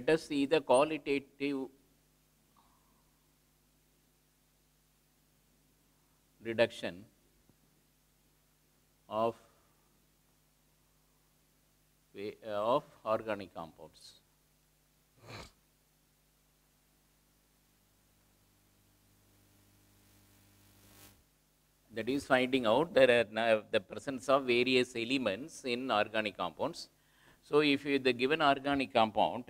let us see the qualitative reduction of organic compounds. That is finding out the presence of various elements in organic compounds. So, if the given organic compound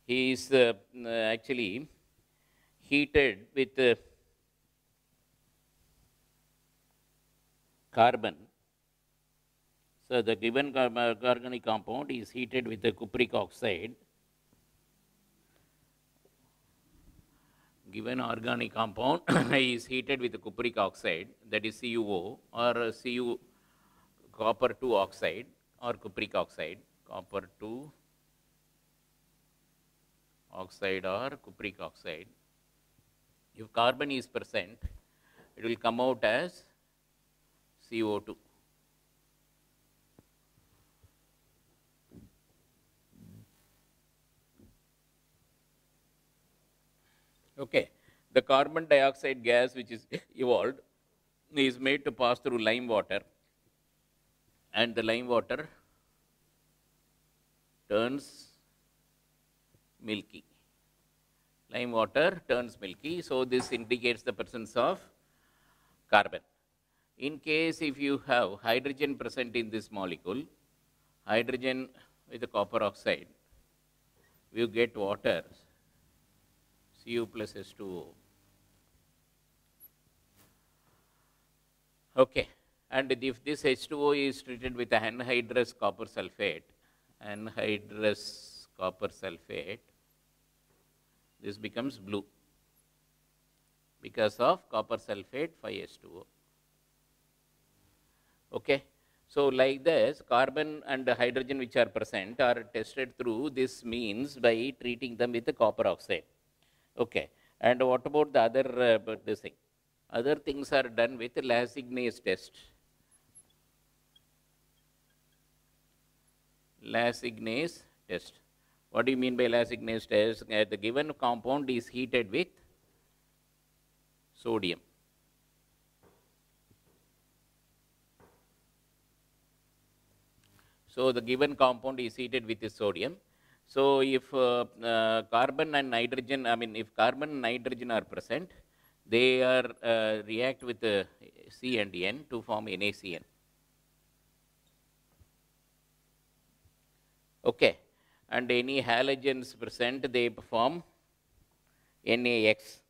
is actually heated with carbon. So, the given organic compound is heated with the cupric oxide. Given organic compound is heated with the cupric oxide, that is CuO or Cu copper 2 oxide or cupric oxide, copper 2 oxide or cupric oxide. If carbon is present, it will come out as CO2. Okay. The carbon dioxide gas which is evolved is made to pass through lime water, and the lime water turns milky. Lime water turns milky, so this indicates the presence of carbon. In case if you have hydrogen present in this molecule, hydrogen with the copper oxide, you get water, Cu plus H2O. Okay. And if this H2O is treated with anhydrous copper sulfate, this becomes blue because of copper sulfate 5H2O. Okay. So, like this, carbon and hydrogen which are present are tested through this means by treating them with the copper oxide. Okay. And what about the other this thing? Other things are done with Lasignase test. Lasignase test. What do you mean by Lasignase test? The given compound is heated with sodium. So, the given compound is heated with sodium. So, if carbon and nitrogen, if carbon and nitrogen are present, they are react with C and N to form NaCN. Okay. And any halogens present, they form NaX.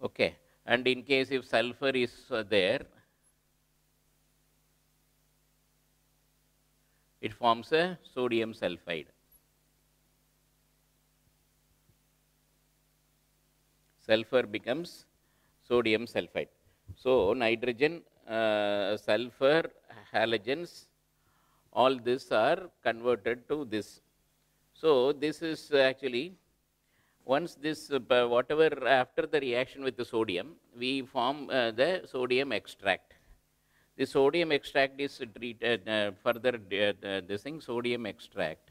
Okay. And in case if sulfur is there, it forms a sodium sulfide. Sulfur becomes sodium sulfide. So, nitrogen, sulfur, halogens, all this are converted to this. So, this is actually once this whatever after the reaction with the sodium, we form the sodium extract. The sodium extract is treated further this thing sodium extract,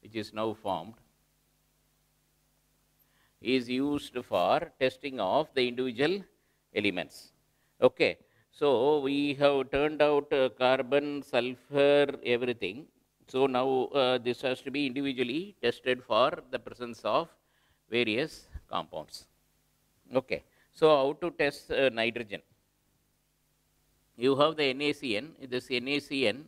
which is now formed, is used for testing of the individual elements. Okay. So, we have turned out carbon, sulfur, everything. So, now this has to be individually tested for the presence of various compounds. Okay. So, how to test nitrogen? You have the NaCN, this NaCN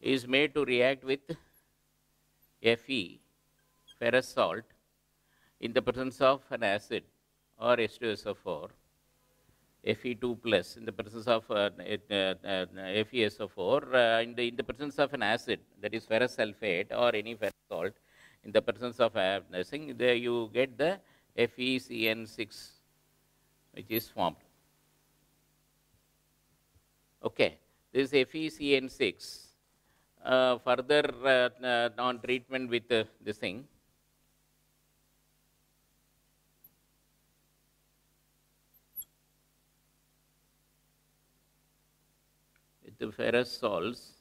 is made to react with Fe, ferrous salt, in the presence of an acid or H2SO4, Fe2 plus in the presence of FeSO4, in the presence of an acid, that is ferrous sulfate or any ferrous salt, in the presence of nothing, there you get the FeCN6, which is formed. Okay. This FeCN6 further on treatment with this thing, the ferrous salts,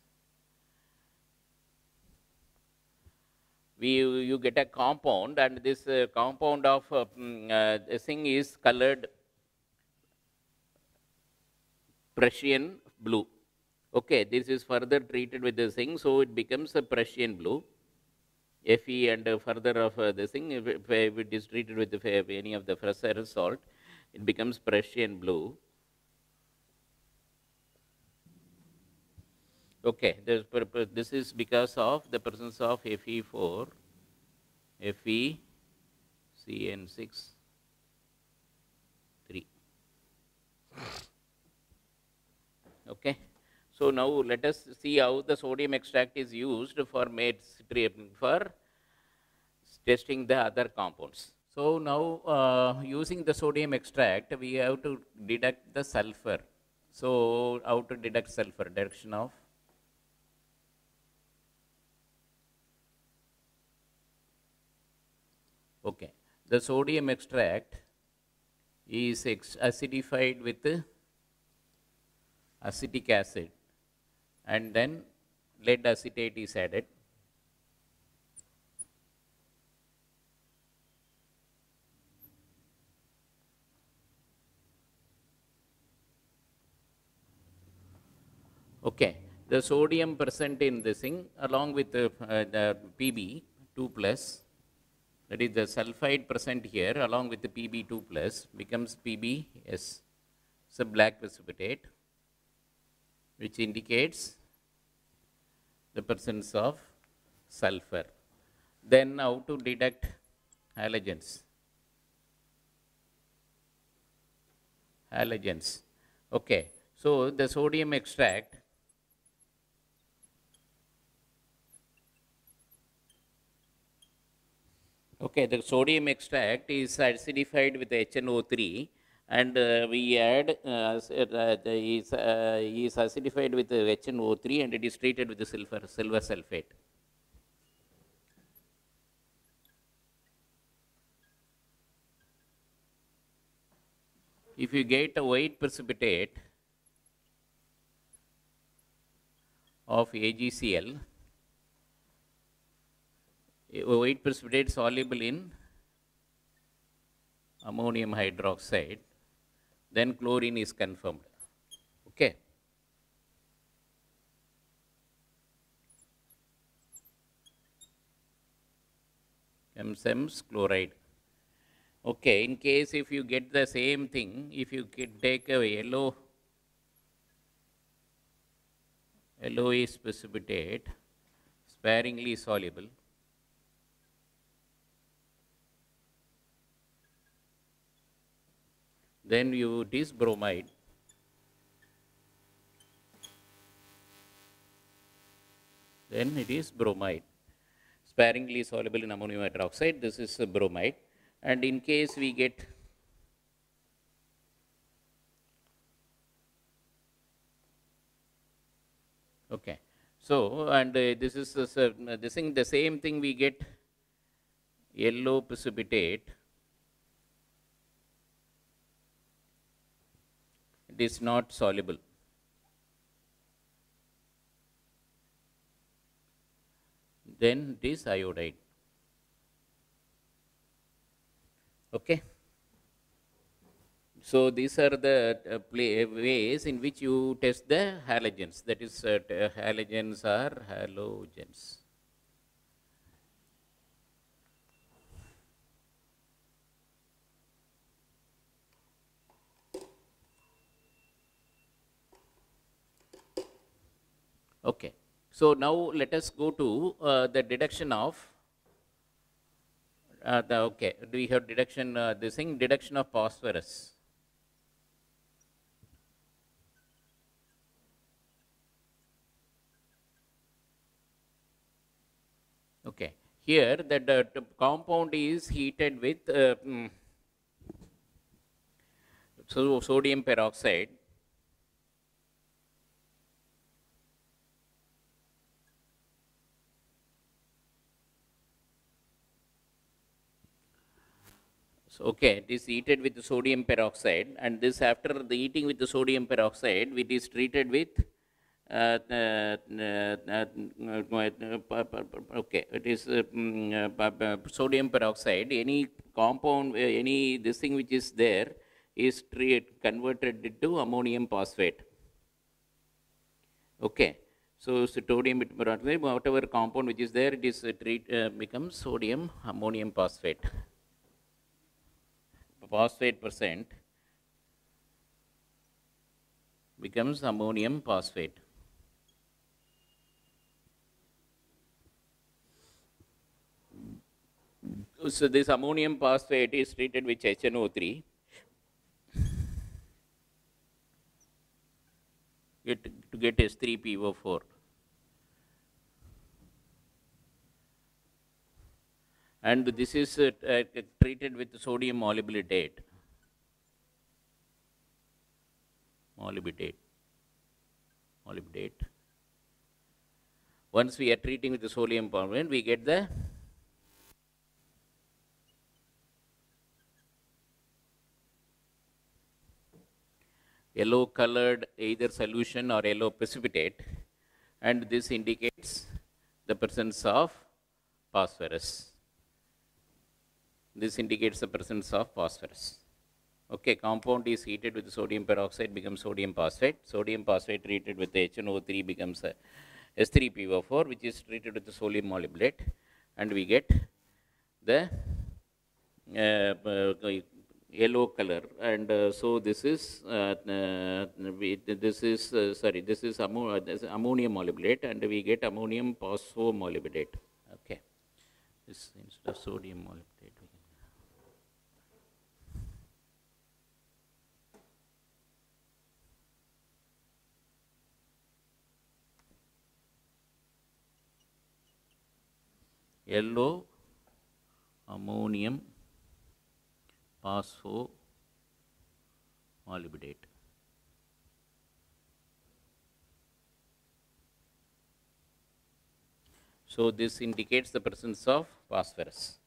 you get a compound, and this compound of this thing is colored Prussian blue. Okay, this is further treated with this thing, so it becomes a Prussian blue. Fe and further of this thing, if it is treated with any of the ferrous salt, it becomes Prussian blue. Okay, this is because of the presence of Fe4, FeCN6, 3. Okay. So now let us see how the sodium extract is used for testing the other compounds. So now using the sodium extract, we have to deduct the sulfur. So how to deduct sulfur? Deduction of okay. The sodium extract is acidified with acetic acid, and then lead acetate is added. Okay, the sodium present in this thing along with the Pb 2 plus, that is the sulfide present here along with the Pb 2 plus becomes Pbs. It's a black precipitate which indicates the presence of sulfur. Then how to deduct halogens? Halogens. Okay, so the sodium extract okay, the sodium extract is acidified with HNO3, and we add is acidified with HNO3, and it is treated with the silver sulfate. If you get a white precipitate of AgCl, a white precipitate soluble in ammonium hydroxide, then chlorine is confirmed. Okay. MSEMS chloride. Okay, in case if you get the same thing, if you take a yellowish precipitate, sparingly soluble, then it is bromide. Then it is bromide. Sparingly soluble in ammonium hydroxide, this is bromide. And in case we get okay, so and this is this thing, the same thing we get yellow precipitate. It is not soluble. Then it is iodide. Okay. So these are the ways in which you test the halogens. That is, halogens are halogens. Okay. So now let us go to the deduction of okay. Do we have deduction? This thing, deduction of phosphorus. Okay. Here the compound is heated with sodium peroxide. So, okay, it is heated with the sodium peroxide, and this after the heating with the sodium peroxide, it is treated with okay, it is sodium peroxide. Any compound, any this thing which is there is converted into ammonium phosphate. Okay, so sodium peroxide, whatever compound which is there, it is becomes sodium ammonium phosphate. Phosphate percent becomes ammonium phosphate. So this ammonium phosphate is treated with HNO3. To get S3PO4. And this is treated with sodium molybdate. Molybdate. Once we are treating with the sodium carbonate, we get the yellow colored either solution or yellow precipitate, and this indicates the presence of phosphorus. This indicates the presence of phosphorus. Okay, compound is heated with sodium peroxide, becomes sodium phosphate. Sodium phosphate treated with HNO3 becomes S3PO4, which is treated with the sodium molybdate, and we get the yellow color. And so this is this is ammonium molybdate, and we get ammonium phosphomolybdate. Okay, this instead of sodium molybdate. Yellow ammonium phosphomolybdate. So this indicates the presence of phosphorus.